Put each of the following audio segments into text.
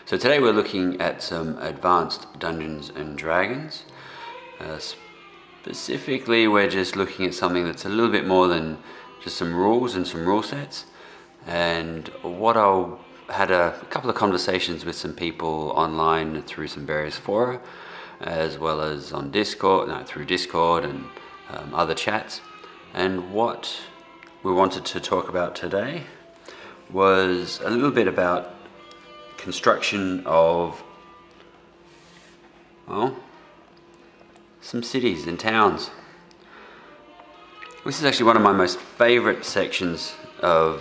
So today we're looking at some advanced Dungeons and Dragons. Specifically, we're just looking at something that's a little bit more than just some rules and some rule sets. And had a couple of conversations with some people online through some various fora, as well as on through Discord and other chats. And what we wanted to talk about today was a little bit about construction of, some cities and towns. This is actually one of my most favorite sections of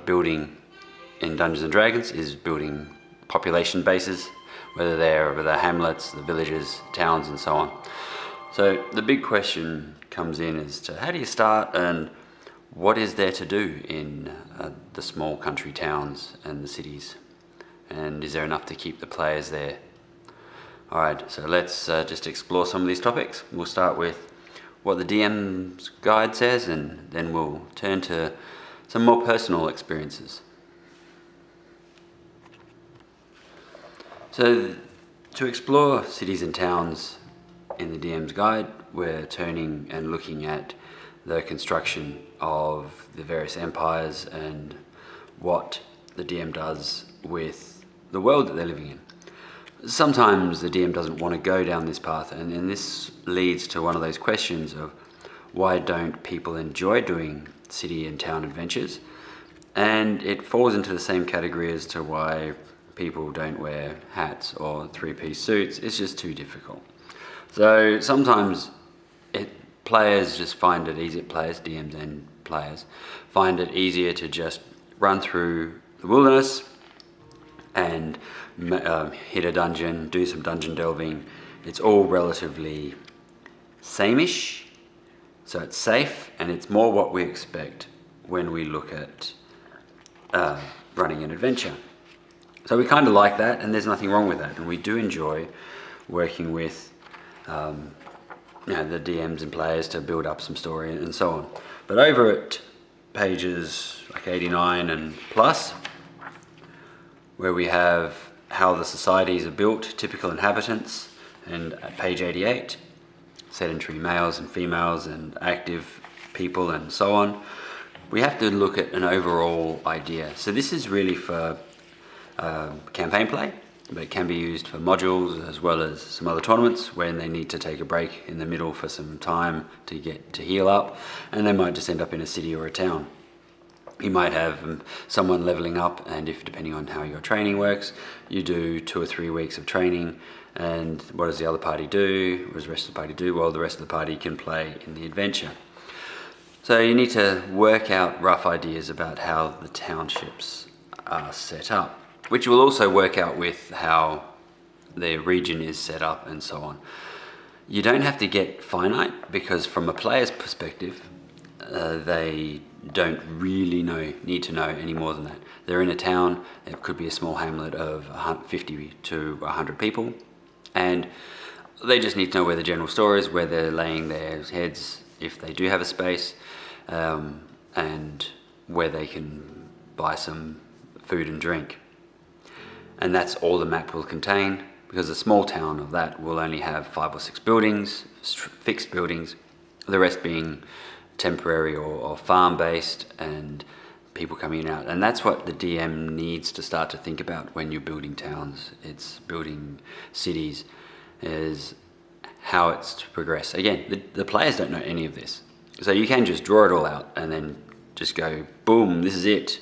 building in Dungeons and Dragons, is building population bases, whether they're hamlets, the villages, towns, and so on. So the big question comes in as to how do you start and what is there to do in the small country towns and the cities? And is there enough to keep the players there? Alright, so let's just explore some of these topics. We'll start with what the DM's guide says, and then we'll turn to some more personal experiences. So to explore cities and towns in the DM's guide, we're turning and looking at the construction of the various empires and what the DM does with the world that they're living in. Sometimes the DM doesn't want to go down this path, and this leads to one of those questions of why don't people enjoy doing city and town adventures? And it falls into the same category as to why people don't wear hats or three-piece suits. It's just too difficult. So sometimes players just find it easier, DMs and players, find it easier to just run through the wilderness and hit a dungeon, do some dungeon delving. It's all relatively same-ish, so it's safe, and it's more what we expect when we look at running an adventure. So we kind of like that, and there's nothing wrong with that, and we do enjoy working with the DMs and players to build up some story and so on. But over at pages like 89 and plus, where we have how the societies are built, typical inhabitants, and at page 88, sedentary males and females and active people and so on, we have to look at an overall idea. So this is really for campaign play, but it can be used for modules as well as some other tournaments when they need to take a break in the middle for some time to heal up, and they might just end up in a city or a town. You might have someone leveling up, and depending on how your training works, you do 2 or 3 weeks of training, and what does the other party do? What does the rest of the party do? Well, the rest of the party can play in the adventure. So you need to work out rough ideas about how the townships are set up, which will also work out with how the region is set up and so on. You don't have to get finite, because from a player's perspective, they don't really need to know any more than that. They're in a town, it could be a small hamlet of 50 to 100 people, and they just need to know where the general store is, where they're laying their heads if they do have a space, and where they can buy some food and drink. And that's all the map will contain, because a small town of that will only have 5 or 6 buildings, fixed buildings, the rest being temporary or farm-based, and people coming in and out. And that's what the DM needs to start to think about when you're building towns. It's building cities, is how it's to progress. Again, the players don't know any of this. So you can just draw it all out and then just go, boom, this is it,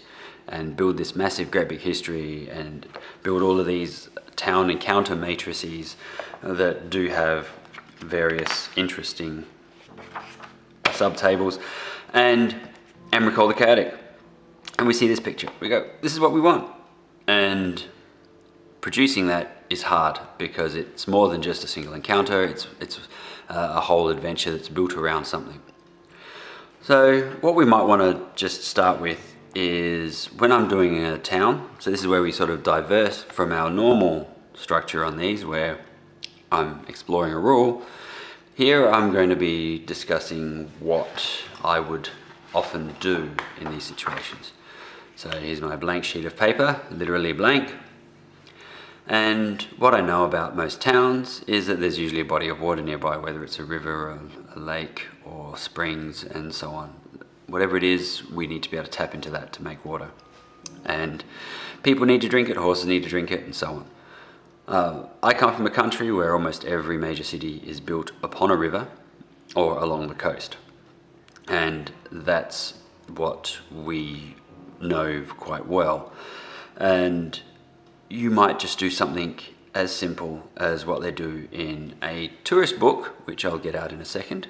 and build this massive, great big history, and build all of these town encounter matrices that do have various interesting subtables, and recall the chaotic. And we see this picture. We go, this is what we want. And producing that is hard, because it's more than just a single encounter. It's a whole adventure that's built around something. So what we might want to just start with is when I'm doing a town, so this is where we sort of diverse from our normal structure on these, where I'm exploring a rule. Here I'm going to be discussing what I would often do in these situations. So here's my blank sheet of paper, literally blank. And what I know about most towns is that there's usually a body of water nearby, whether it's a river or a lake or springs and so on. Whatever it is, we need to be able to tap into that to make water. And people need to drink it, horses need to drink it, and so on. I come from a country where almost every major city is built upon a river or along the coast. And that's what we know quite well. And you might just do something as simple as what they do in a tourist book, which I'll get out in a second.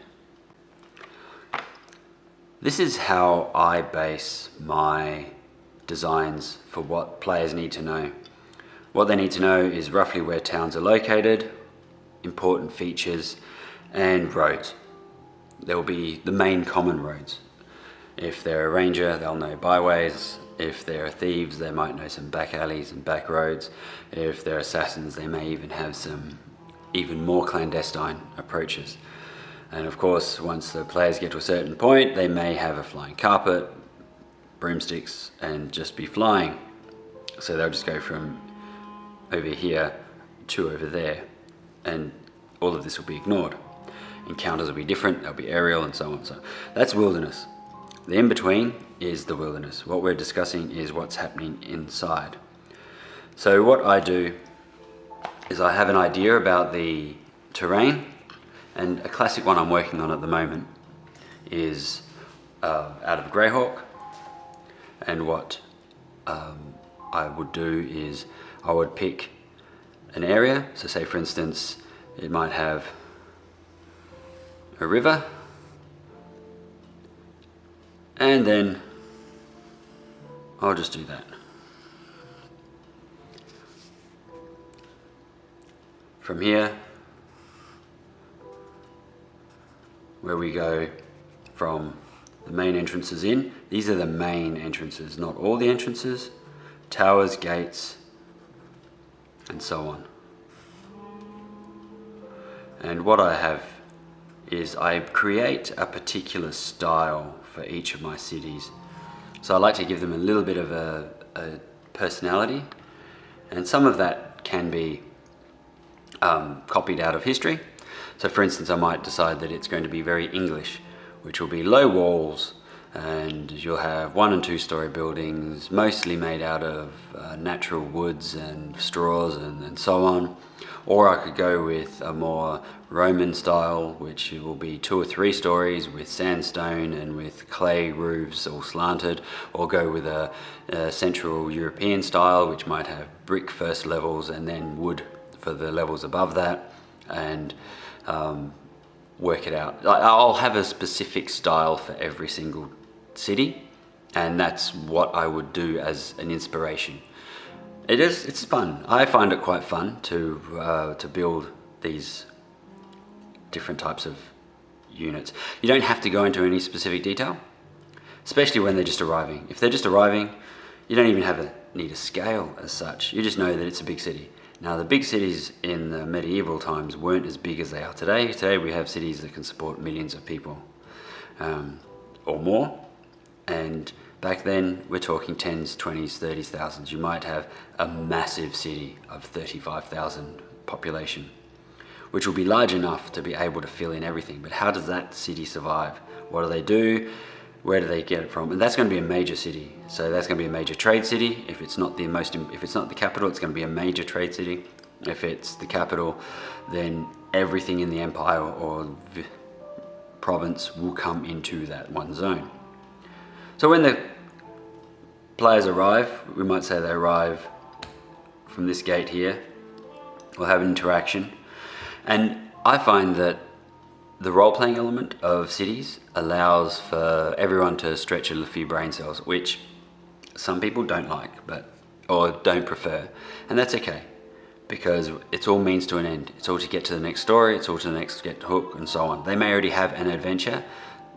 This is how I base my designs for what players need to know. What they need to know is roughly where towns are located, important features, and roads. There will be the main common roads. If they're a ranger, they'll know byways. If they're thieves, they might know some back alleys and back roads. If they're assassins, they may even have some even more clandestine approaches. And of course, once the players get to a certain point, they may have a flying carpet, broomsticks, and just be flying. So they'll just go from over here to over there, and all of this will be ignored. Encounters will be different, they'll be aerial and so on. So that's wilderness. The in-between is the wilderness. What we're discussing is what's happening inside. So what I do is I have an idea about the terrain, and a classic one I'm working on at the moment is out of Greyhawk. And what I would do is I would pick an area. So say for instance, it might have a river, and then I'll just do that. From here, where we go from the main entrances in, these are the main entrances, not all the entrances, towers, gates, and so on. And what I have is I create a particular style for each of my cities. So I like to give them a little bit of a personality, and some of that can be copied out of history. So for instance, I might decide that it's going to be very English, which will be low walls, and you'll have 1 and 2 story buildings, mostly made out of natural woods and straws and so on. Or I could go with a more Roman style, which will be 2 or 3 stories with sandstone and with clay roofs all slanted, or go with a Central European style, which might have brick first levels and then wood for the levels above that, and work it out. I'll have a specific style for every single city, and that's what I would do as an inspiration. It's fun. I find it quite fun to build these different types of units. You don't have to go into any specific detail, especially when they're just arriving. If they're just arriving, you don't even need a scale as such. You just know that it's a big city. Now, the big cities in the medieval times weren't as big as they are today. Today we have cities that can support millions of people or more. And back then we're talking 10s, 20s, 30s, thousands. You might have a massive city of 35,000 population, which will be large enough to be able to fill in everything. But how does that city survive? What do they do? Where do they get it from? And that's going to be a major city. So that's going to be a major trade city. If it's not the capital, it's going to be a major trade city. If it's the capital, then everything in the empire or province will come into that one zone. So when the players arrive, we might say they arrive from this gate here. We'll have an interaction. And I find that the role-playing element of cities allows for everyone to stretch a few brain cells, which some people don't like, or don't prefer. And that's okay, because it's all means to an end. It's all to get to the next story, it's all to the next get hook, and so on. They may already have an adventure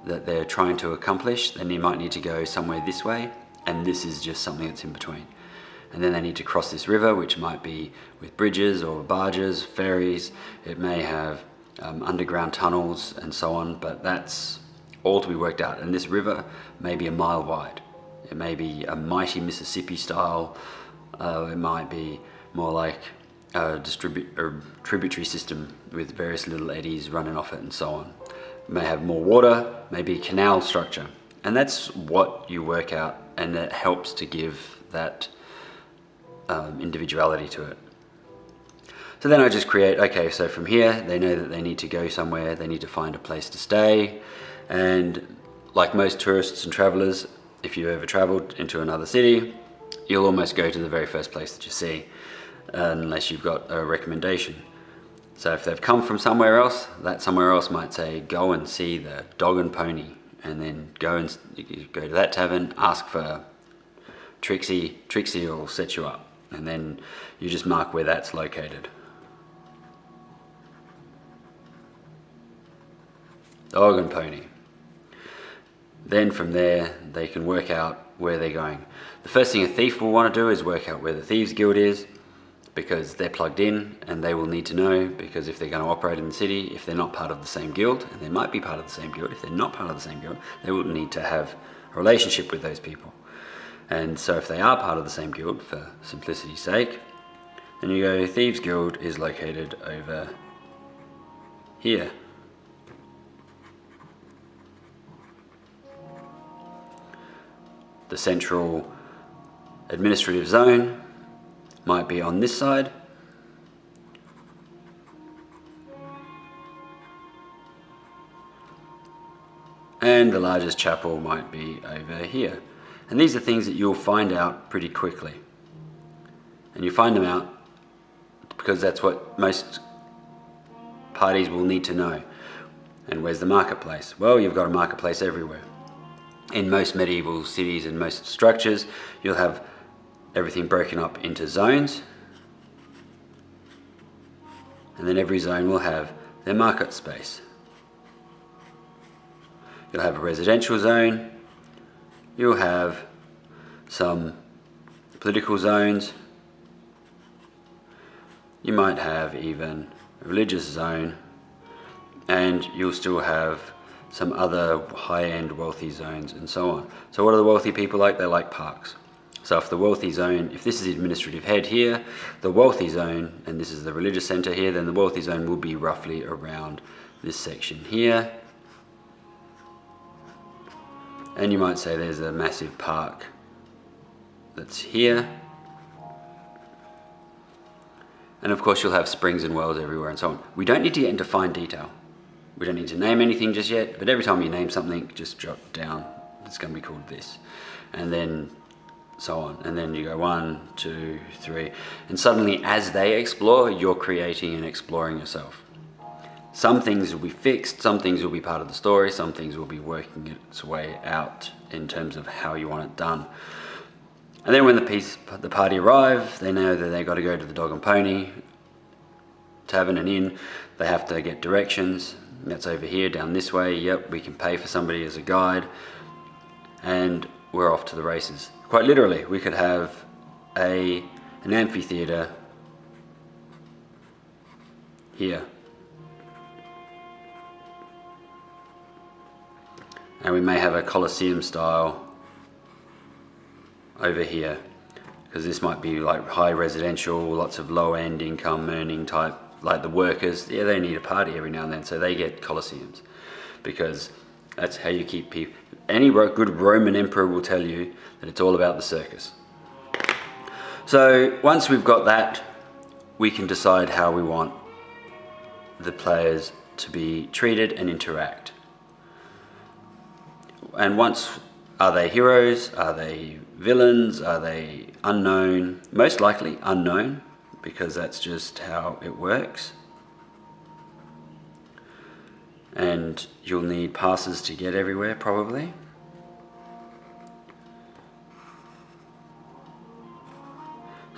that they're trying to accomplish, then you might need to go somewhere this way, and this is just something that's in between. And then they need to cross this river, which might be with bridges or barges, ferries. It may have underground tunnels and so on, but that's all to be worked out. And this river may be a mile wide. It may be a mighty Mississippi style. It might be more like a tributary system with various little eddies running off it and so on. It may have more water, maybe a canal structure. And that's what you work out, and it helps to give that individuality to it. So then I just create, okay, so from here, they know that they need to go somewhere, they need to find a place to stay. And like most tourists and travelers, if you've ever traveled into another city, you'll almost go to the very first place that you see, unless you've got a recommendation. So if they've come from somewhere else, that somewhere else might say, go and see the Dog and Pony, and then go to that tavern, ask for Trixie will set you up, and then you just mark where that's located. Dog and Pony. Then from there, they can work out where they're going. The first thing a thief will want to do is work out where the Thieves Guild is, because they're plugged in and they will need to know, because if they're going to operate in the city, if they're not part of the same guild, and they might be part of the same guild, if they're not part of the same guild, they will need to have a relationship with those people. And so if they are part of the same guild, for simplicity's sake, then you go, Thieves Guild is located over here. The central administrative zone might be on this side. And the largest chapel might be over here. And these are things that you'll find out pretty quickly. And you find them out because that's what most parties will need to know. And where's the marketplace? Well, you've got a marketplace everywhere. In most medieval cities and most structures, you'll have everything broken up into zones. And then every zone will have their market space. You'll have a residential zone. You'll have some political zones. You might have even a religious zone. And you'll still have some other high-end wealthy zones and so on. So what are the wealthy people like? They like parks. So if the wealthy zone, if this is the administrative head here, the wealthy zone, and this is the religious center here, then the wealthy zone will be roughly around this section here. And you might say there's a massive park that's here. And of course you'll have springs and wells everywhere and so on. We don't need to get into fine detail. We don't need to name anything just yet, but every time you name something, just jot down, it's going to be called this. And then so on. And then you go 1, 2, 3. And suddenly as they explore, you're creating and exploring yourself. Some things will be fixed, some things will be part of the story, some things will be working its way out in terms of how you want it done. And then when the party arrive, they know that they've got to go to the Dog and Pony tavern and inn. They have to get directions. That's over here, down this way. Yep, we can pay for somebody as a guide. And we're off to the races. Quite literally, we could have an amphitheater here. And we may have a Colosseum style over here, because this might be like high residential, lots of low end income earning type, like the workers. Yeah, they need a party every now and then, so they get Colosseums, because that's how you keep people. Any good Roman emperor will tell you that it's all about the circus. So once we've got that, we can decide how we want the players to be treated and interact. And once, are they heroes? Are they villains? Are they unknown? Most likely unknown, because that's just how it works. And you'll need passes to get everywhere, probably.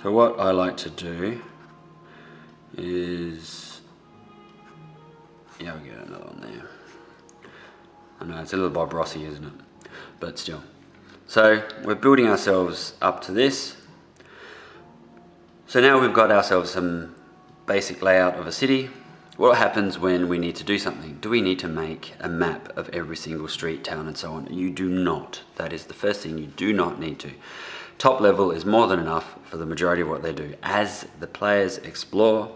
So what I like to do is, yeah, we'll get another one there. I know it's a little Bob Rossi, isn't it? But still. So we're building ourselves up to this. So now we've got ourselves some basic layout of a city. What happens when we need to do something? Do we need to make a map of every single street, town and so on? You do not. That is the first thing, you do not need to. top level is more than enough for the majority of what they do. As the players explore,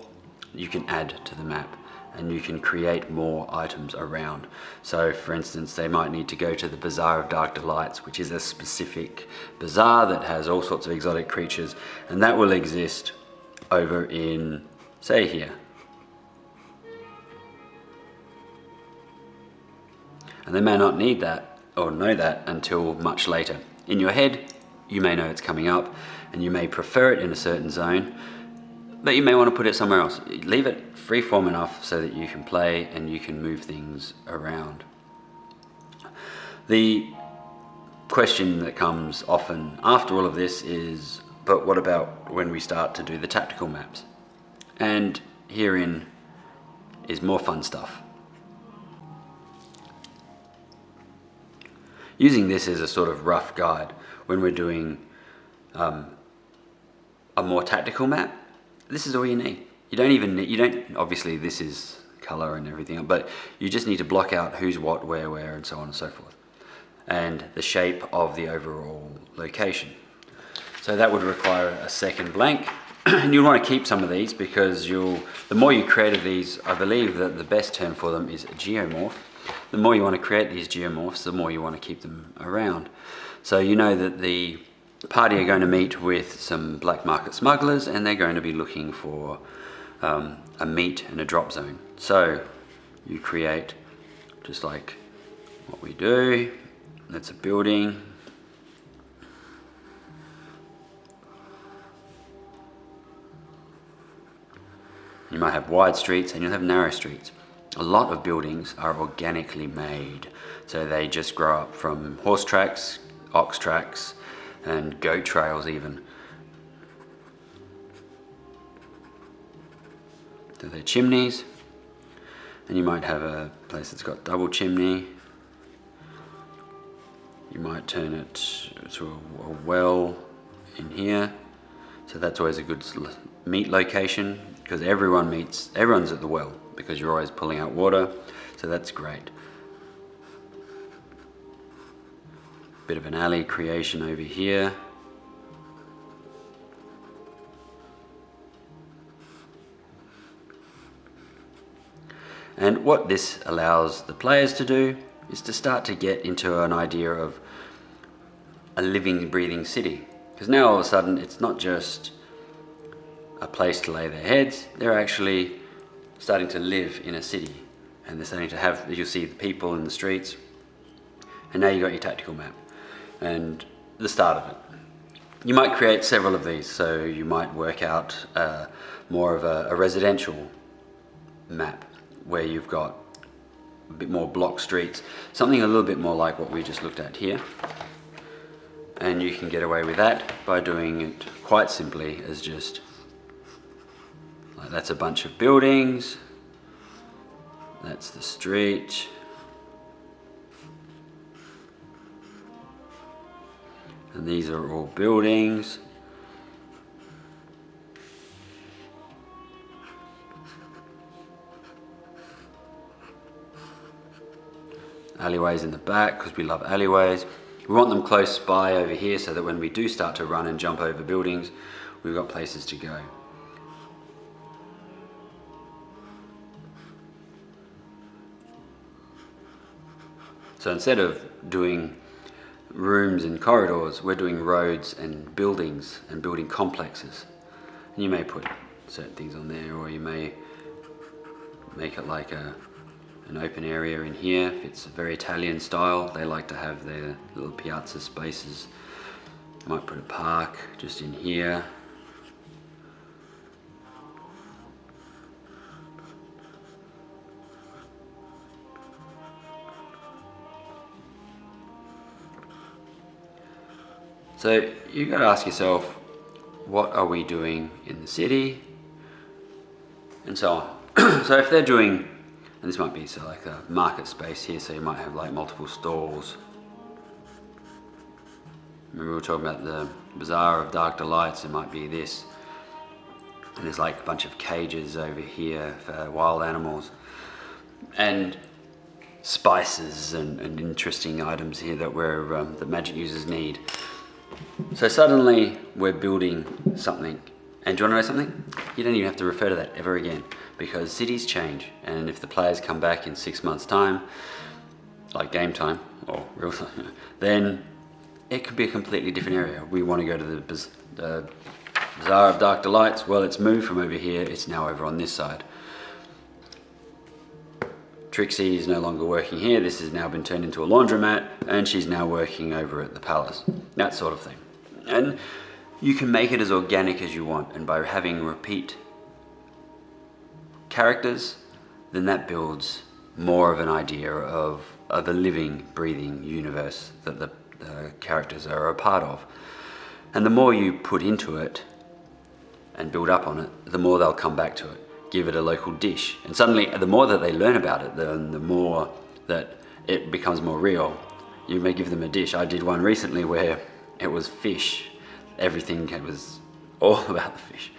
you can add to the map and you can create more items around. So for instance, they might need to go to the Bazaar of Dark Delights, which is a specific bazaar that has all sorts of exotic creatures, and that will exist over in, say, here. And they may not need that or know that until much later. In your head, you may know it's coming up and you may prefer it in a certain zone, but you may want to put it somewhere else. Leave it freeform enough so that you can play and you can move things around. The question that comes often after all of this is, but what about when we start to do the tactical maps? And herein is more fun stuff. Using this as a sort of rough guide when we're doing a more tactical map, this is all you need. You don't, obviously this is color and everything, but you just need to block out who's what, where, and so on and so forth. And the shape of the overall location. So that would require a second blank. And you'll want to keep some of these because the more you create of these, I believe that the best term for them is a geomorph. The more you want to create these geomorphs, the more you want to keep them around. So you know that the party are going to meet with some black market smugglers and they're going to be looking for a meat and a drop zone. So you create just like what we do. That's a building. You might have wide streets and you'll have narrow streets. A lot of buildings are organically made. So they just grow up from horse tracks, ox tracks, and goat trails even. So they're chimneys. And you might have a place that's got double chimney. You might turn it to a well in here. So that's always a good meet location because everyone's at the well because you're always pulling out water. So that's great. Bit of an alley creation over here. And what this allows the players to do is to start to get into an idea of a living, breathing city. Because now all of a sudden it's not just a place to lay their heads, they're actually starting to live in a city. And they're starting to have, you'll see the people in the streets. And now you've got your tactical map and the start of it. You might create several of these, so you might work out more of a residential map where you've got a bit more block streets, something a little bit more like what we just looked at here. And you can get away with that by doing it quite simply as just, like that's a bunch of buildings, that's the street, and these are all buildings. Alleyways in the back because we love alleyways. We want them close by over here so that when we do start to run and jump over buildings, we've got places to go. So instead of doing rooms and corridors, we're doing roads and buildings and building complexes. And you may put certain things on there, or you may make it like an open area in here. If it's a very Italian style, they like to have their little piazza spaces. You might put a park just in here. So you've got to ask yourself, what are we doing in the city? And so on. So if they're doing, and this might be so like a market space here, so you might have like multiple stalls. Remember we were talking about the Bazaar of Dark Delights, it might be this. And there's like a bunch of cages over here for wild animals. And spices and interesting items here that that magic users need. So suddenly we're building something. And do you want to know something? You don't even have to refer to that ever again, because cities change. And if the players come back in 6 months' time, like game time or real time, then it could be a completely different area. We want to go to the Bazaar of Dark Delights. Well, it's moved from over here. It's now over on this side. Trixie is no longer working here. This has now been turned into a laundromat, and she's now working over at the palace. That sort of thing. And you can make it as organic as you want, and by having repeat characters, then that builds more of an idea of a living, breathing universe that the characters are a part of. And the more you put into it and build up on it, the more they'll come back to it. Give it a local dish, and suddenly the more that they learn about it, the more that it becomes more real. You may give them a dish. I did one recently where it was fish. Everything was all about the fish,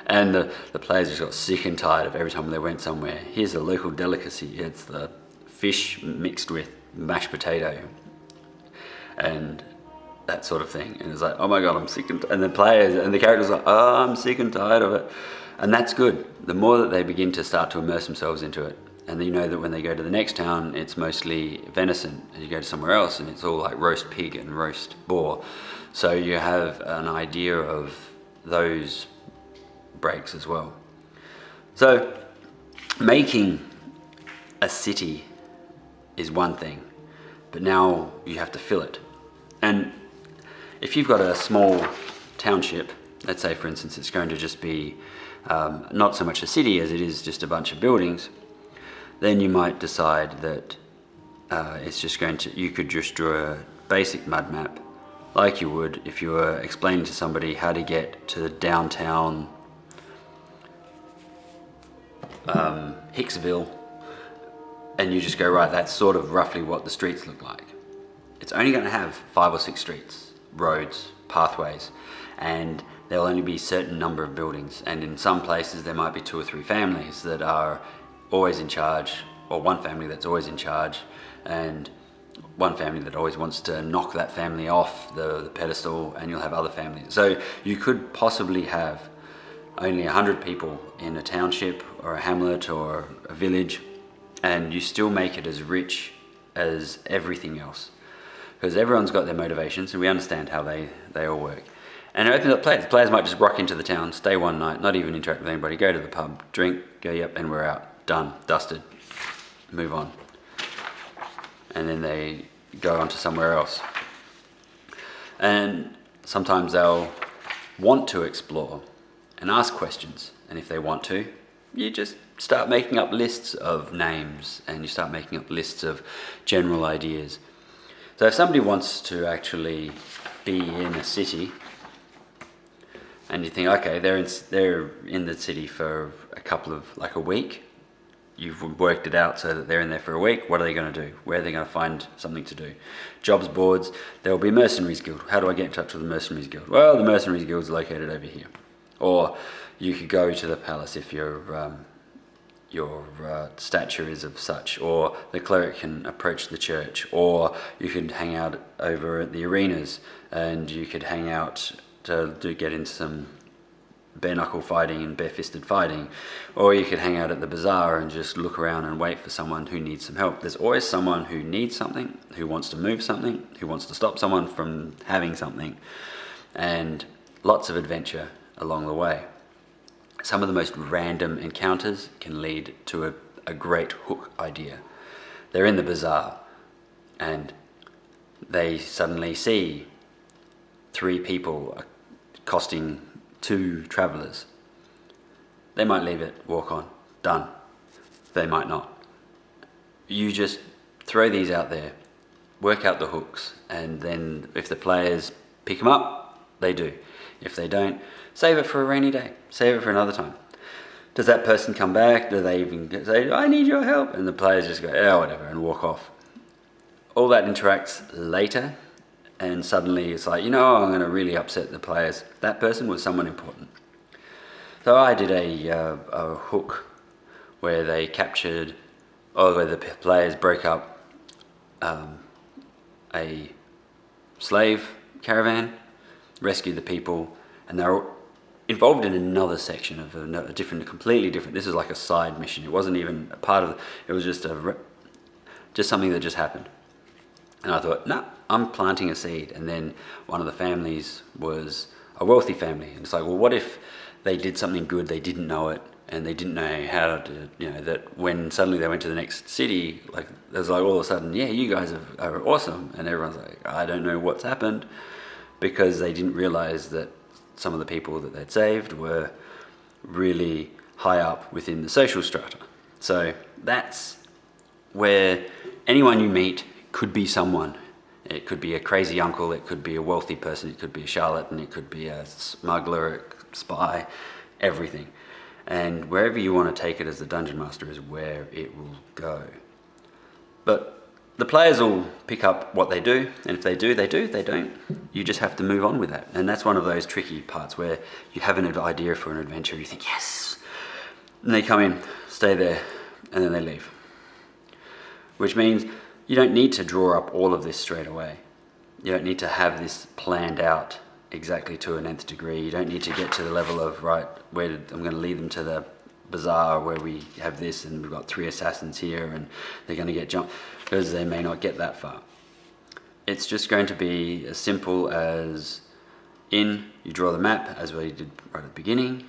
and the players just got sick and tired of every time they went somewhere. Here's a local delicacy. It's the fish mixed with mashed potato and that sort of thing. And it's like, oh my god, I'm sick and the players and the characters are like, oh, I'm sick and tired of it. And that's good. The more that they begin to start to immerse themselves into it, and you know that when they go to the next town, it's mostly venison, and you go to somewhere else and it's all like roast pig and roast boar. So you have an idea of those breaks as well. So making a city is one thing, but now you have to fill it. And if you've got a small township, let's say for instance it's going to just be not so much a city as it is just a bunch of buildings, then you might decide that it's just going to, you could just draw a basic mud map like you would if you were explaining to somebody how to get to downtown Hicksville, and you just go, right, that's sort of roughly what the streets look like. It's only going to have 5 or 6 streets, roads, pathways, and there'll only be a certain number of buildings, and in some places there might be 2 or 3 families that are always in charge, or one family that's always in charge, and one family that always wants to knock that family off the pedestal, and you'll have other families. So you could possibly have only 100 people in a township or a hamlet or a village, and you still make it as rich as everything else, because everyone's got their motivations and we understand how they all work. And it opens up players. Players might just rock into the town, stay one night, not even interact with anybody, go to the pub, drink, go, yep, and we're out. Done, dusted, move on. And then they go on to somewhere else. And sometimes they'll want to explore and ask questions. And if they want to, you just start making up lists of names and you start making up lists of general ideas. So if somebody wants to actually be in a city, and you think, okay, they're in the city for a week. You've worked it out so that they're in there for a week. What are they going to do? Where are they going to find something to do? Jobs boards. There will be Mercenaries Guild. How do I get in touch with the Mercenaries Guild? Well, the Mercenaries Guild is located over here. Or you could go to the palace if your stature is of such. Or the cleric can approach the church. Or you could hang out over at the arenas, and you could hang out to get into some bare knuckle fighting and bare-fisted fighting, or you could hang out at the bazaar and just look around and wait for someone who needs some help. There's always someone who needs something, who wants to move something, who wants to stop someone from having something, and lots of adventure along the way. Some of the most random encounters can lead to a great hook idea. They're in the bazaar and they suddenly see 3 people costing 2 travelers. They might leave it, walk on, done. They might not. You just throw these out there, work out the hooks, and then if the players pick them up, they do. If they don't, save it for a rainy day, save it for another time. Does that person come back? Do they even say, I need your help? And the players just go, oh, whatever, and walk off. All that interacts later, and suddenly it's like, I'm going to really upset the players. That person was someone important. So I did a hook where they captured, where the players broke up a slave caravan, rescue the people, and they're involved in another section of a different, completely different. This is like a side mission. It wasn't even a part of. It was just just something that just happened. And I thought, nah, I'm planting a seed. And then one of the families was a wealthy family, and it's like, well, what if they did something good, they didn't know it, and they didn't know how to, that when suddenly they went to the next city, like there's like all of a sudden, yeah, you guys are awesome, and everyone's like, I don't know what's happened, because they didn't realize that some of the people that they'd saved were really high up within the social strata. So that's where anyone you meet could be someone. It could be a crazy uncle, it could be a wealthy person, it could be a charlatan, it could be a smuggler, a spy, everything. And wherever you want to take it as the dungeon master is where it will go. But the players will pick up what they do, and if they do, they do. They don't, you just have to move on with that. And that's one of those tricky parts where you have an idea for an adventure, you think, yes! And they come in, stay there, and then they leave. Which means you don't need to draw up all of this straight away. You don't need to have this planned out exactly to an nth degree. You don't need to get to the level of, right, I'm going to lead them to the bazaar where we have this and we've got 3 assassins here and they're going to get jumped, because they may not get that far. It's just going to be as simple as you draw the map as we did right at the beginning.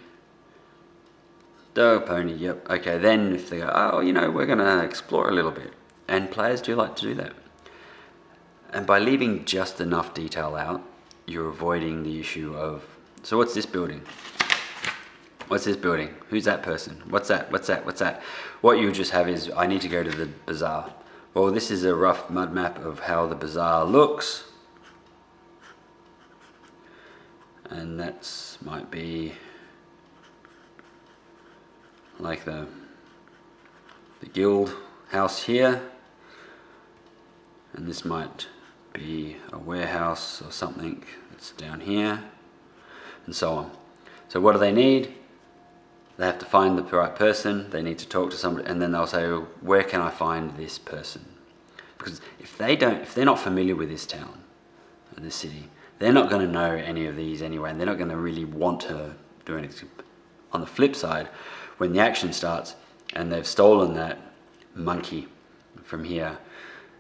Dog, pony, yep. Okay, then if they go, oh, we're going to explore a little bit. And players do like to do that. And by leaving just enough detail out, you're avoiding the issue of, so what's this building? What's this building? Who's that person? What's that? What's that? What's that? What you just have is, I need to go to the bazaar. Well, this is a rough mud map of how the bazaar looks. And that's might be like the guild house here. And this might be a warehouse or something that's down here, and so on. So what do they need? They have to find the right person, they need to talk to somebody, and then they'll say, where can I find this person? Because if they're not familiar with this town, or this city, they're not going to know any of these anyway, and they're not going to really want to do anything. On the flip side, when the action starts, and they've stolen that monkey from here,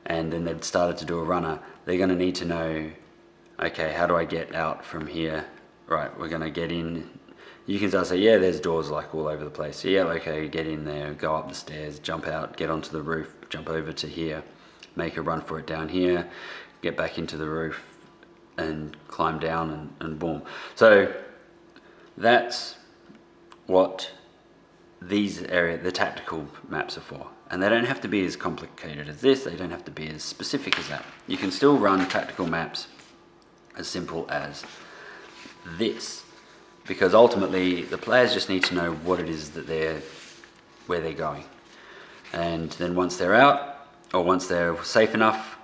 and then they've started to do a runner, they're going to need to know, okay, how do I get out from here? Right, we're going to get in. You can start to say, yeah, there's doors like all over the place. Yeah, okay, get in there, go up the stairs, jump out, get onto the roof, jump over to here, make a run for it down here, get back into the roof and climb down and boom. So that's what the tactical maps are for. And they don't have to be as complicated as this, they don't have to be as specific as that. You can still run tactical maps as simple as this, because ultimately the players just need to know what it is that where they're going. And then once they're out, or once they're safe enough,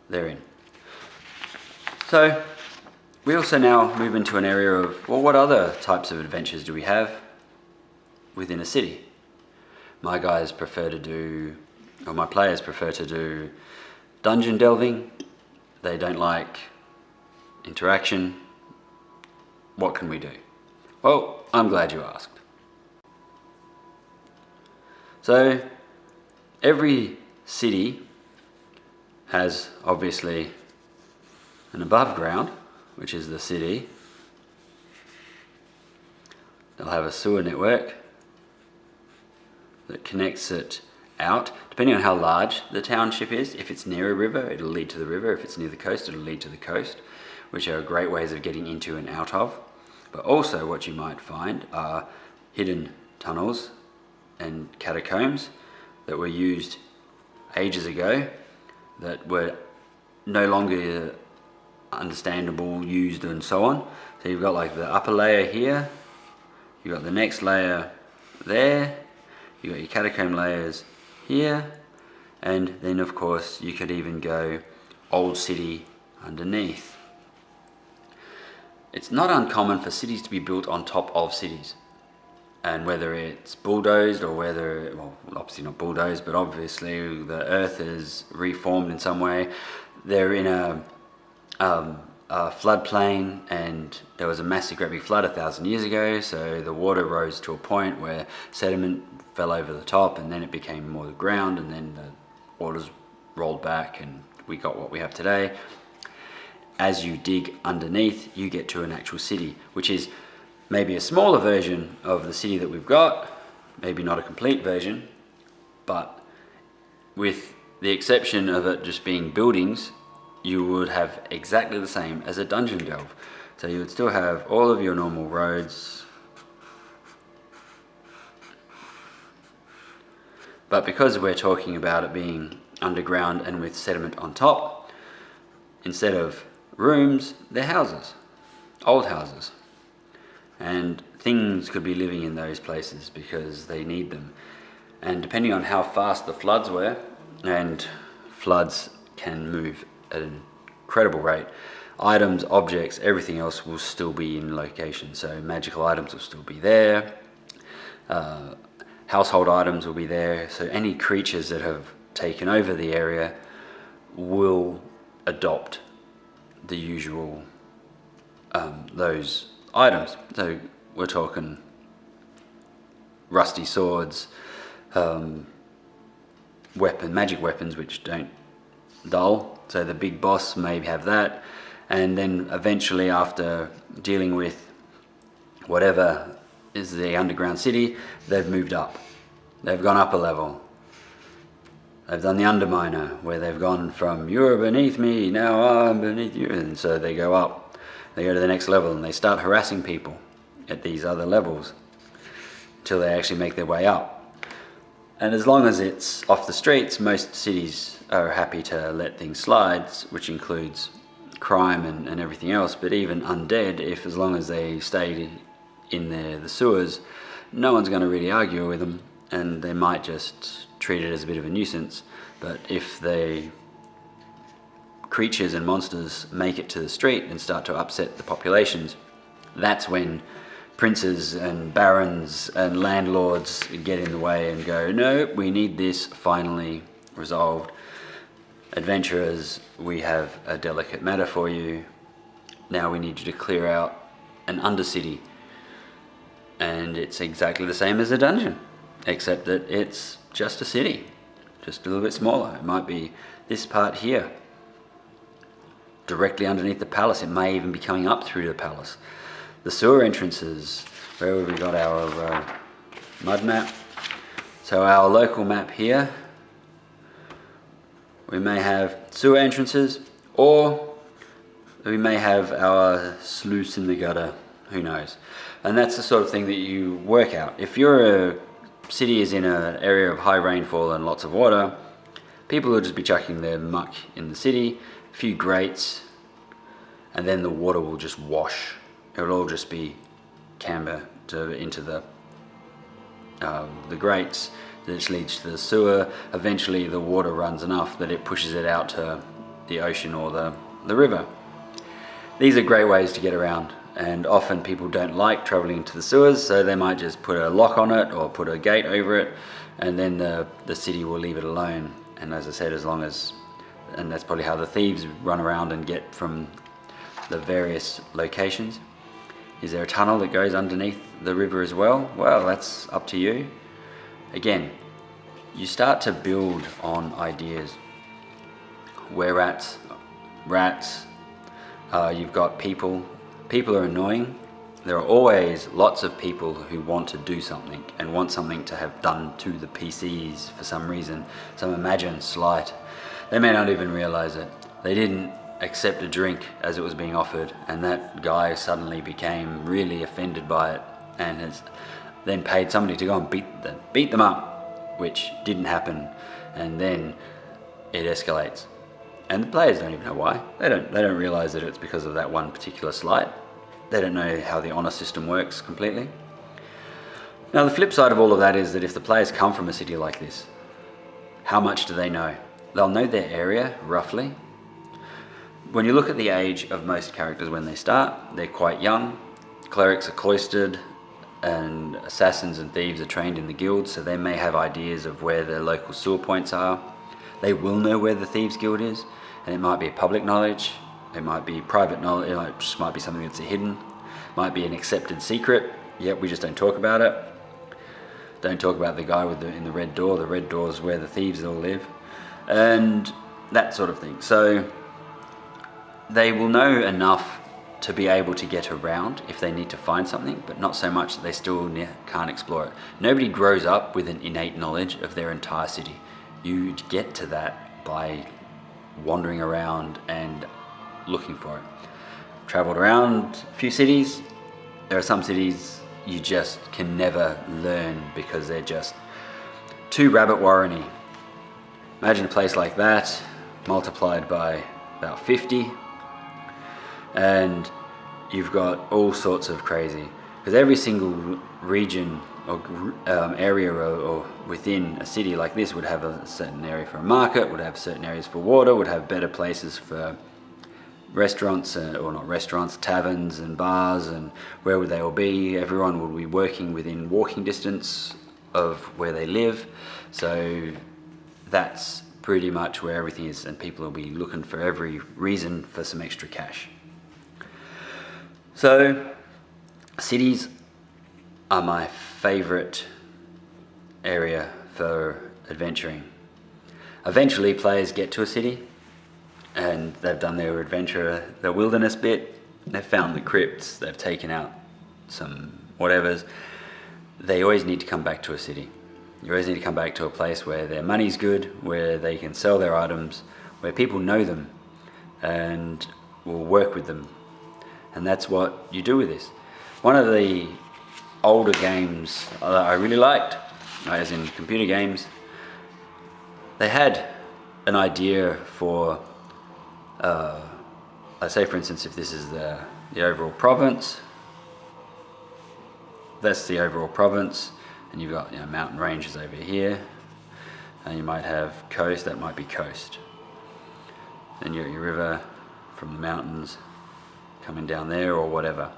they're in. So we also now move into an area of, well, what other types of adventures do we have within a city? My players prefer to do dungeon delving. They don't like interaction. What can we do? Well, I'm glad you asked. So every city has obviously an above ground, which is the city. They'll have a sewer network that connects it out, depending on how large the township is. If it's near a river, it'll lead to the river. If it's near the coast, it'll lead to the coast, which are great ways of getting into and out of. But also what you might find are hidden tunnels and catacombs that were used ages ago that were no longer understandable, used, and so on. So you've got like the upper layer here, you've got the next layer there, you've got your catacomb layers here, and then of course you could even go old city underneath. It's not uncommon for cities to be built on top of cities, and whether it's bulldozed or whether, well, obviously not bulldozed, but obviously the earth is reformed in some way, they're in a a floodplain, and there was a massive great big flood 1,000 years ago, so the water rose to a point where sediment fell over the top, and then it became more the ground, and then the waters rolled back and we got what we have today. As you dig underneath, you get to an actual city, which is maybe a smaller version of the city that we've got, maybe not a complete version, but with the exception of it just being buildings, you would have exactly the same as a dungeon delve. So you would still have all of your normal roads, but because we're talking about it being underground and with sediment on top, instead of rooms, they're houses, old houses. And things could be living in those places because they need them. And depending on how fast the floods were, and floods can move at an incredible rate, items, objects, everything else will still be in location. So magical items will still be there, household items will be there, so any creatures that have taken over the area will adopt the usual those items. So we're talking rusty swords, magic weapons which don't dull, so the big boss may have that, and then eventually after dealing with whatever is the underground city, they've moved up, they've gone up a level. They've done the Underminer, where they've gone from you're beneath me, now I'm beneath you, and so they go up. They go to the next level and they start harassing people at these other levels until they actually make their way up. And as long as it's off the streets, most cities are happy to let things slide, which includes crime and everything else. But even undead, as long as they stay in the sewers, no one's going to really argue with them, and they might just treat it as a bit of a nuisance. But if the creatures and monsters make it to the street and start to upset the populations, that's when princes and barons and landlords get in the way and go, no, we need this finally resolved. Adventurers, we have a delicate matter for you. Now we need you to clear out an undercity. And it's exactly the same as a dungeon, except that it's just a city, just a little bit smaller. It might be this part here, directly underneath the palace. It may even be coming up through the palace. The sewer entrances, where have we got our mud map? So our local map here, we may have sewer entrances, or we may have our sluice in the gutter, who knows. And that's the sort of thing that you work out. If your city is in an area of high rainfall and lots of water, people will just be chucking their muck in the city, a few grates, and then the water will just wash. It will all just be camber into the grates, which leads to the sewer. Eventually the water runs enough that it pushes it out to the ocean or the river. These are great ways to get around, and often people don't like traveling into the sewers, so they might just put a lock on it or put a gate over it, and then the city will leave it alone. And as I said, and that's probably how the thieves run around and get from the various locations. Is there a tunnel that goes underneath the river as well? Well, that's up to you. Again, you start to build on ideas. Were-rats, rats, you've got people. People are annoying. There are always lots of people who want to do something and want something to have done to the PCs for some reason, some imagined slight. They may not even realize it. They didn't accept a drink as it was being offered, and that guy suddenly became really offended by it and has then paid somebody to go and beat them up, which didn't happen, and then it escalates. And the players don't even know why. They don't realize that it's because of that one particular slight. They don't know how the honor system works completely. Now the flip side of all of that is that if the players come from a city like this, how much do they know? They'll know their area, roughly. When you look at the age of most characters when they start, they're quite young. Clerics are cloistered, and assassins and thieves are trained in the guilds, so they may have ideas of where their local sewer points are. They will know where the Thieves Guild is, and it might be public knowledge. It might be private knowledge, it just might be something that's hidden. Might be an accepted secret, yet we just don't talk about it. Don't talk about the guy in the red door. The red door is where the thieves all live. And that sort of thing. So they will know enough to be able to get around if they need to find something, but not so much that they still can't explore it. Nobody grows up with an innate knowledge of their entire city. You get to that by wandering around and looking for it. Traveled around a few cities. There are some cities you just can never learn because they're just too rabbit warren-y. Imagine a place like that multiplied by about 50, and you've got all sorts of crazy, because every single region or area or within a city like this would have a certain area for a market, would have certain areas for water, would have better places for restaurants, or not restaurants, taverns and bars, and where would they all be? Everyone would be working within walking distance of where they live, so that's pretty much where everything is, and people will be looking for every reason for some extra cash. So cities are my favorite area for adventuring. Eventually players get to a city and they've done their adventure, the wilderness bit, they've found the crypts, they've taken out some whatevers. They always need to come back to a city. You always need to come back to a place where their money's good, where they can sell their items, where people know them and will work with them. And that's what you do with this. One of the older games that I really liked, as in computer games, they had an idea for, let's say for instance, if this is the overall province, that's the overall province, and you've got mountain ranges over here, and you might have coast, that might be coast. Then you got your river from the mountains coming down there or whatever.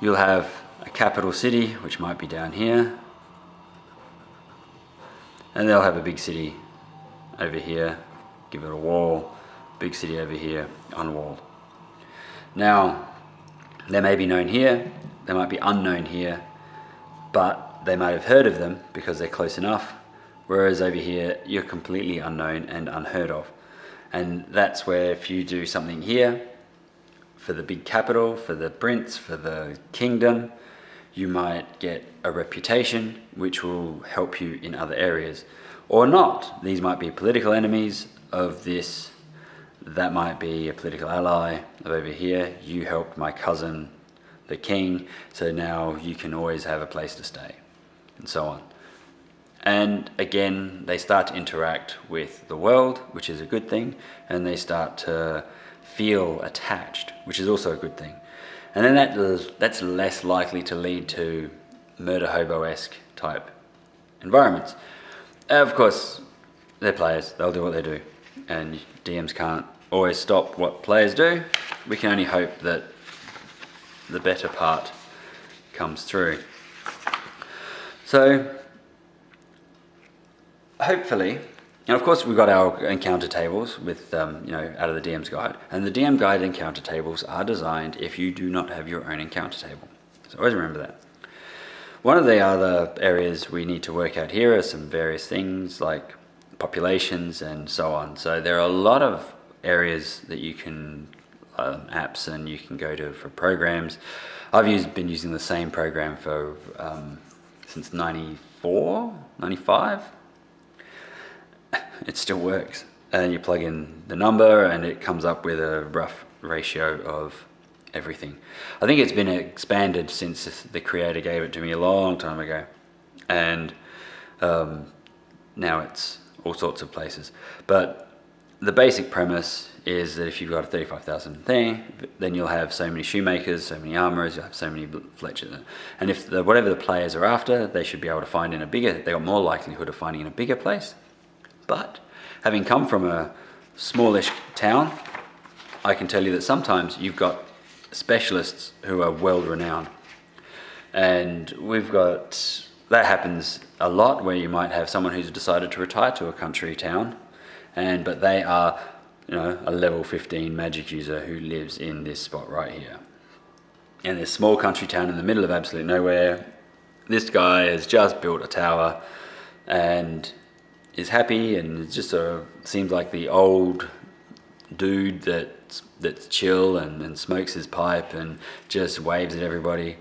You'll have a capital city, which might be down here, and they'll have a big city over here, give it a wall, big city over here, unwalled. Now, they may be known here, they might be unknown here, but they might have heard of them because they're close enough, whereas over here, you're completely unknown and unheard of. And that's where if you do something here, for the big capital, for the prince, for the kingdom, you might get a reputation which will help you in other areas. Or not. These might be political enemies of this, that might be a political ally of over here. You helped my cousin, the king, so now you can always have a place to stay, and so on. And again, they start to interact with the world, which is a good thing, and they start to feel attached, which is also a good thing. And then that's less likely to lead to murder hobo-esque type environments. Of course, they're players, they'll do what they do, and DMs can't always stop what players do. We can only hope that the better part comes through. So, hopefully, and of course we've got our encounter tables with, out of the DM's guide. And the DM guide encounter tables are designed if you do not have your own encounter table. So always remember that. One of the other areas we need to work out here are some various things like populations and so on. So there are a lot of areas that you can, apps, and you can go to for programs. I've been using the same program for since 94, 95. It still works, and you plug in the number and it comes up with a rough ratio of everything. I think it's been expanded since the creator gave it to me a long time ago, and now it's all sorts of places. But the basic premise is that if you've got a 35,000 thing, then you'll have so many shoemakers, so many armorers, you'll have so many fletchers. And if whatever the players are after, they should be able to find in a bigger, they got more likelihood of finding in a bigger place. But having come from a smallish town, I can tell you that sometimes you've got specialists who are world renowned. And that happens a lot, where you might have someone who's decided to retire to a country town, but they are a level 15 magic user who lives in this spot right here. In this small country town in the middle of absolute nowhere, this guy has just built a tower and is happy, and it just sort of seems like the old dude that's chill and smokes his pipe and just waves at everybody,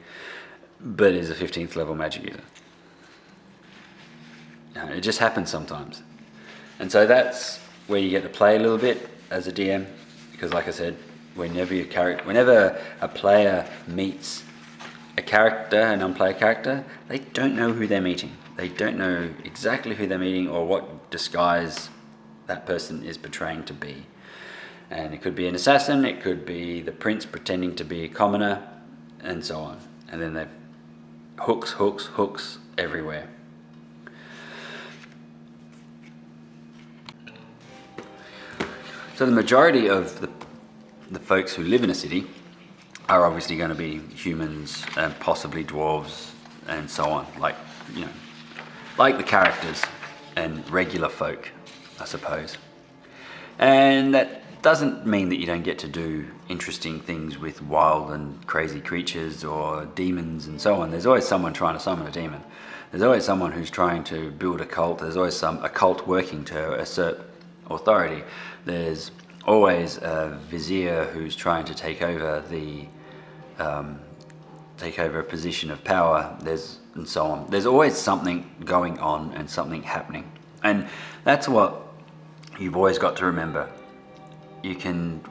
but is a 15th level magic user. It just happens sometimes. And so that's where you get to play a little bit as a DM, because like I said, whenever a player meets a character, an unplayer character, they don't know who they're meeting. They don't know exactly who they're meeting or what disguise that person is portraying to be. And it could be an assassin, it could be the prince pretending to be a commoner, and so on. And then they've hooks everywhere. So the majority of the folks who live in a city are obviously going to be humans and possibly dwarves and so on, like the characters and regular folk, I suppose. And that doesn't mean that you don't get to do interesting things with wild and crazy creatures or demons and so on. There's always someone trying to summon a demon. There's always someone who's trying to build a cult. There's always a cult working to assert authority. There's always a vizier who's trying to take over a position of power. And so on. There's always something going on and something happening, and that's what you've always got to remember. You can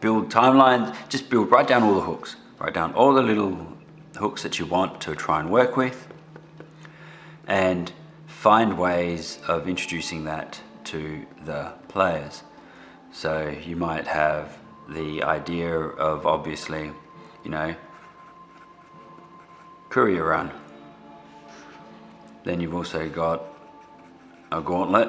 build timelines. Just write down all the hooks. Write down all the little hooks that you want to try and work with, and find ways of introducing that to the players. So you might have the idea of, obviously, courier run. Then you've also got a gauntlet.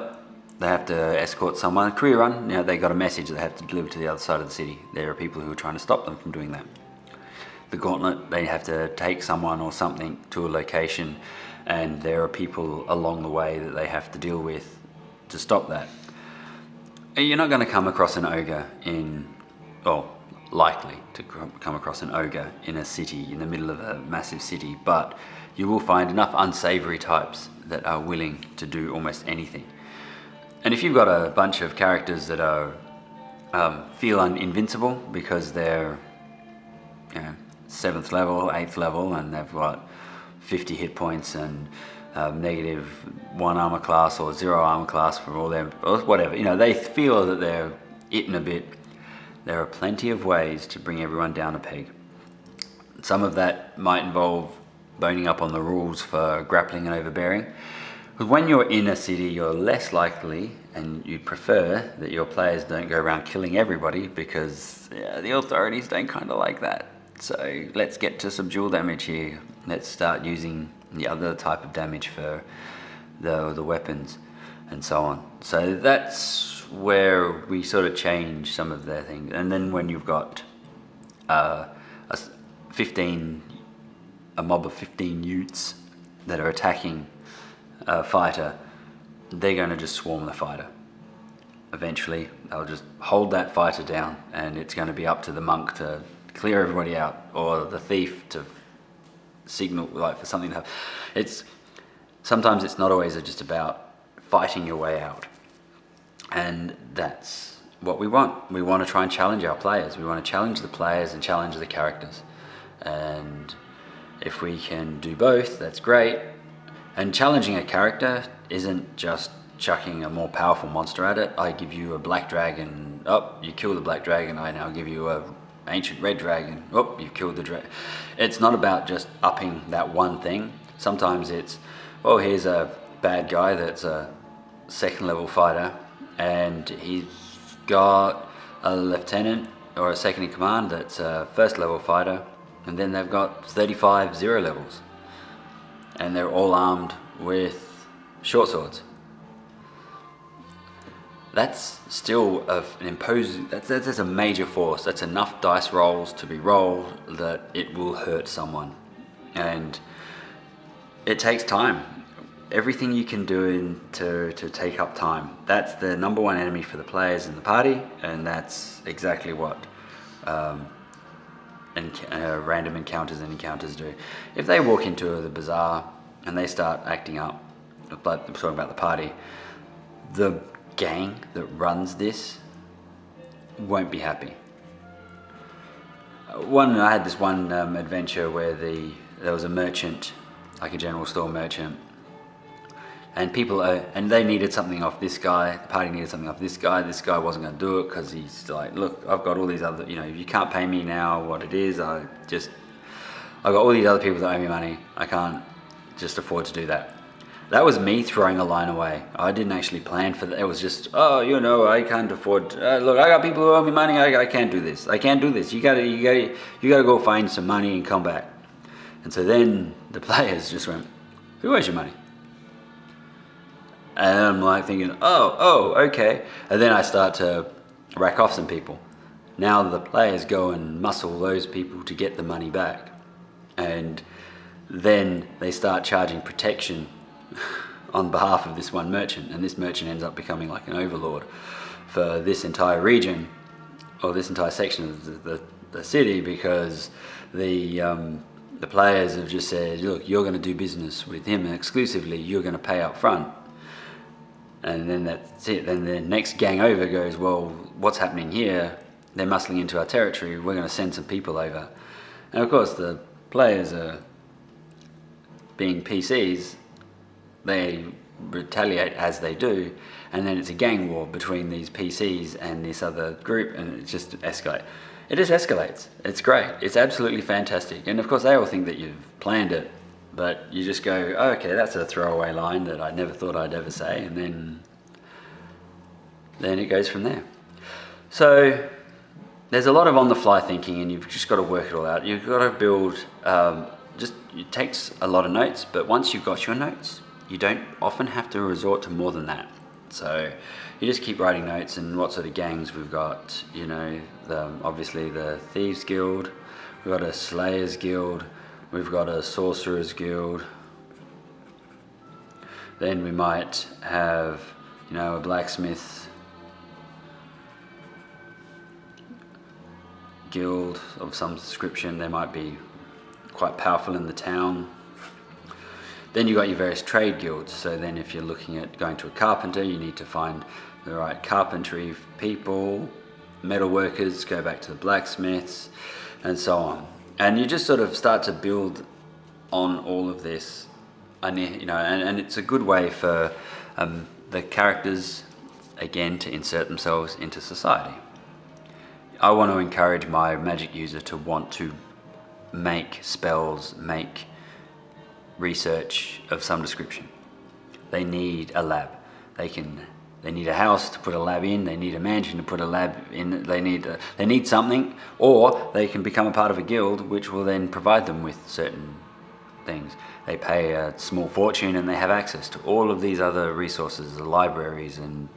They have to escort someone. Courier run, they got a message that they have to deliver to the other side of the city. There are people who are trying to stop them from doing that. The gauntlet, they have to take someone or something to a location, and there are people along the way that they have to deal with to stop that. You're not going to come across an ogre likely to come across an ogre in a city, in the middle of a massive city, but you will find enough unsavory types that are willing to do almost anything. And if you've got a bunch of characters that are feel invincible because they're 7th level, 8th level, and they've got 50 hit points and -1 armor class or 0 armor class for all them, or whatever, they feel that they're eaten a bit. There are plenty of ways to bring everyone down a peg. Some of that might involve boning up on the rules for grappling and overbearing. But when you're in a city, you're less likely, and you'd prefer that your players don't go around killing everybody, because the authorities don't kind of like that. So let's get to some dual damage here. Let's start using the other type of damage for the weapons and so on. So that's where we sort of change some of their things. And then when you've got a mob of 15 Utes that are attacking a fighter, they're going to just swarm the fighter. Eventually they'll just hold that fighter down, and it's going to be up to the monk to clear everybody out, or the thief to signal for something to happen. Sometimes it's not always just about fighting your way out, and that's what we want. We want to try and challenge our players. We want to challenge the players and challenge the characters, and if we can do both, that's great. And challenging a character isn't just chucking a more powerful monster at it. I give you a black dragon, you kill the black dragon, I now give you a ancient red dragon, you've killed the dragon. It's not about just upping that one thing. Sometimes it's, here's a bad guy that's a 2nd level fighter, and he's got a lieutenant or a second in command that's a 1st level fighter, and then they've got 35 0 levels, and they're all armed with short swords. That's still an imposing, that's a major force. That's enough dice rolls to be rolled that it will hurt someone. And it takes time. everything you can do to take up time. That's the number one enemy for the players in the party, and that's exactly what random encounters do. If they walk into the bazaar and they start acting up, but I'm talking about the party, the gang that runs this won't be happy. I had this one adventure where there was a merchant, like a general store merchant, and they needed something off this guy. The party needed something off this guy. This guy wasn't going to do it because he's like, look, I've got all these other, you can't pay me now. What it is, I've got all these other people that owe me money. I can't just afford to do that. That was me throwing a line away. I didn't actually plan for that. It was just, I can't afford. Look, I got people who owe me money. I can't do this. I can't do this. You gotta go find some money and come back. And so then the players just went, who owes you money? And I'm like thinking, okay. And then I start to rack off some people. Now the players go and muscle those people to get the money back. And then they start charging protection on behalf of this one merchant, and this merchant ends up becoming like an overlord for this entire region or this entire section of the city, because the players have just said, look, you're going to do business with him exclusively, you're going to pay up front. And then that's it. Then the next gang over goes, well, what's happening here? They're muscling into our territory, we're going to send some people over. And of course the players are being PCs, they retaliate as they do, and then it's a gang war between these PCs and this other group, and it just escalates. It just escalates. It's great. It's absolutely fantastic. And of course they all think that you've planned it, but you just go, okay, that's a throwaway line that I never thought I'd ever say, and then it goes from there. So there's a lot of on-the-fly thinking, and you've just got to work it all out. You've got to build, it takes a lot of notes, but once you've got your notes, you don't often have to resort to more than that. So you just keep writing notes and what sort of gangs we've got. Obviously the Thieves Guild, we've got a Slayers Guild, we've got a Sorcerers Guild. Then we might have, a blacksmith guild of some description. They might be quite powerful in the town. Then you've got your various trade guilds. So then if you're looking at going to a carpenter, you need to find the right carpentry people, metal workers, go back to the blacksmiths, and so on. And you just sort of start to build on all of this, and it's a good way for the characters, again, to insert themselves into society. I want to encourage my magic user to want to make spells, make research of some description. They need a lab. They need a house to put a lab in. They need a mansion to put a lab in. They need something, or they can become a part of a guild, which will then provide them with certain things. They pay a small fortune, and they have access to all of these other resources, the libraries and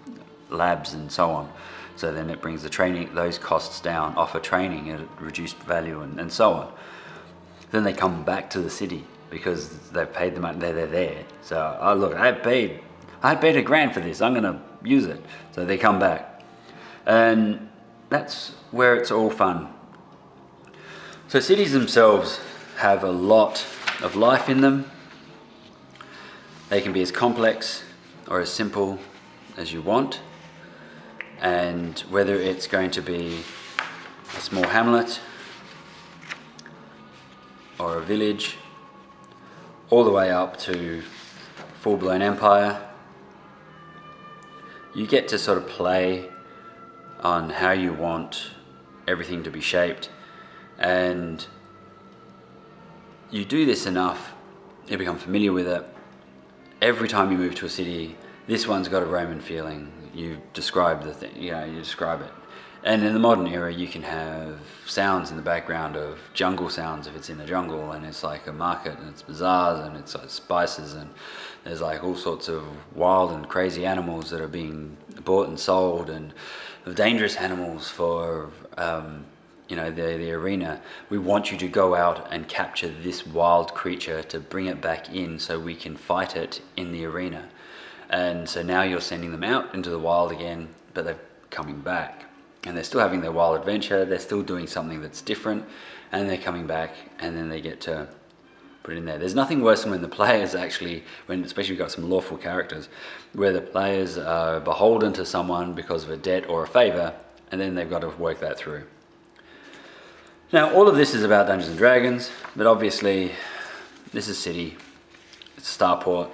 labs and so on. So then it brings those costs down, offer training at reduced value, and so on. Then they come back to the city because they've paid the money, they're there. So, look, I paid $1,000 for this, I'm gonna use it. So they come back. And that's where it's all fun. So cities themselves have a lot of life in them. They can be as complex or as simple as you want. And whether it's going to be a small hamlet or a village, all the way up to full-blown empire, you get to sort of play on how you want everything to be shaped, and you do this enough, you become familiar with it. Every time you move to a city, this one's got a Roman feeling. You describe the thing, you describe it. And in the modern era, you can have sounds in the background of jungle sounds if it's in the jungle, and it's like a market, and it's bazaars, and it's like spices, and there's like all sorts of wild and crazy animals that are being bought and sold, and dangerous animals for the arena. We want you to go out and capture this wild creature to bring it back in so we can fight it in the arena. And so now you're sending them out into the wild again, but they're coming back. And they're still having their wild adventure, they're still doing something that's different, and they're coming back, and then they get to put it in there. There's nothing worse than when the players especially you've got some lawful characters, where the players are beholden to someone because of a debt or a favor, and then they've got to work that through. Now, all of this is about Dungeons and Dragons, but obviously this is City, it's Starport,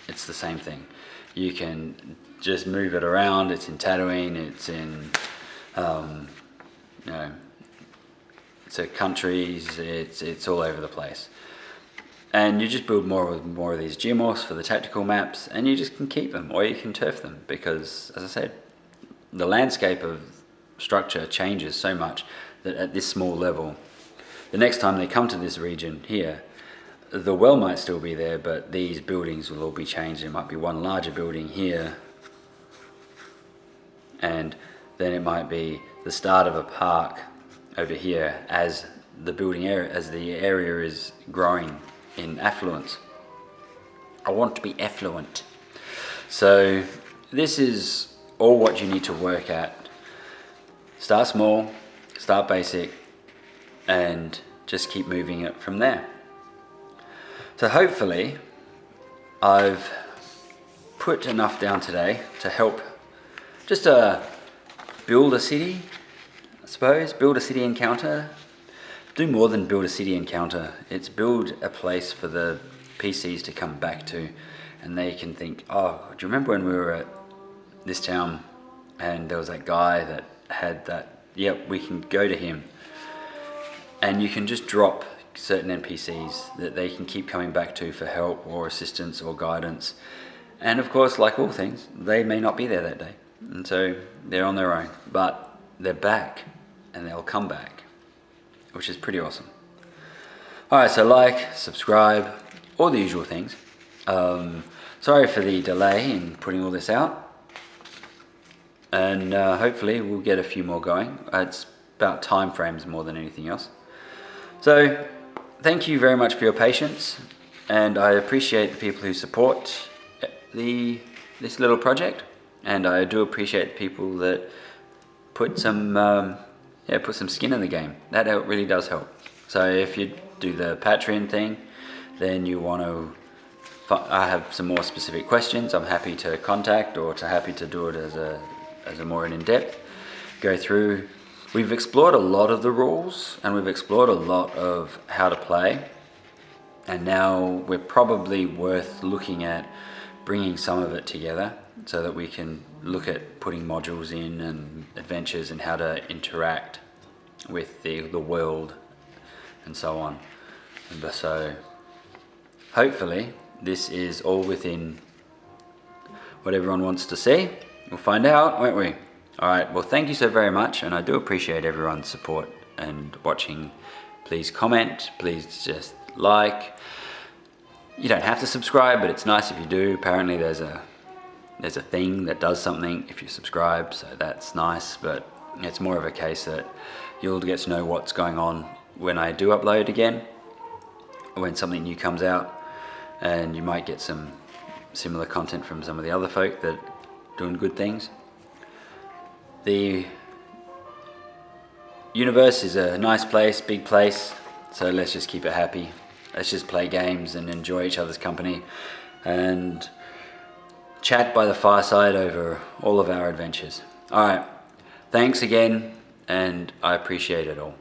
it's the same thing. You can just move it around. It's in Tatooine, it's in it's a countries, it's all over the place. And you just build more of these geomorphs for the tactical maps, and you just can keep them or you can turf them, because as I said, the landscape of structure changes so much that at this small level, the next time they come to this region here, the well might still be there, but these buildings will all be changed. It might be one larger building here, and then it might be the start of a park over here as the area is growing in affluence. I want to be affluent. So this is all what you need to work at. Start small, start basic, and just keep moving it from there. So hopefully I've put enough down today to help just build a city, I suppose, build a city encounter. Do more than build a city encounter. It's build a place for the PCs to come back to, and they can think, oh, do you remember when we were at this town and there was that guy that had that, yep, we can go to him. And you can just drop certain NPCs that they can keep coming back to for help or assistance or guidance. And of course, like all things, they may not be there that day, and so they're on their own, but they're back and they'll come back, which is pretty awesome. Alright, so like, subscribe, all the usual things. Sorry for the delay in putting all this out, and hopefully we'll get a few more going. It's about time frames more than anything else. So thank you very much for your patience, and I appreciate the people who support this little project, and I do appreciate the people that put some skin in the game. That really does help. So if you do the Patreon thing, then you want to I have some more specific questions, I'm happy to contact, or happy to do it as a more in-depth go through. We've explored a lot of the rules, and we've explored a lot of how to play, and now we're probably worth looking at bringing some of it together so that we can look at putting modules in and adventures and how to interact with the world and so on. And so hopefully this is all within what everyone wants to see. We'll find out, won't we? Alright, well thank you so very much, and I do appreciate everyone's support and watching. Please comment, please just like. You don't have to subscribe, but it's nice if you do. Apparently there's a thing that does something if you subscribe, so that's nice, but it's more of a case that you'll get to know what's going on when I do upload again, when something new comes out, and you might get some similar content from some of the other folk that are doing good things. The universe is a nice place, big place, so let's just keep it happy. Let's just play games and enjoy each other's company and chat by the fireside over all of our adventures. Alright, thanks again, and I appreciate it all.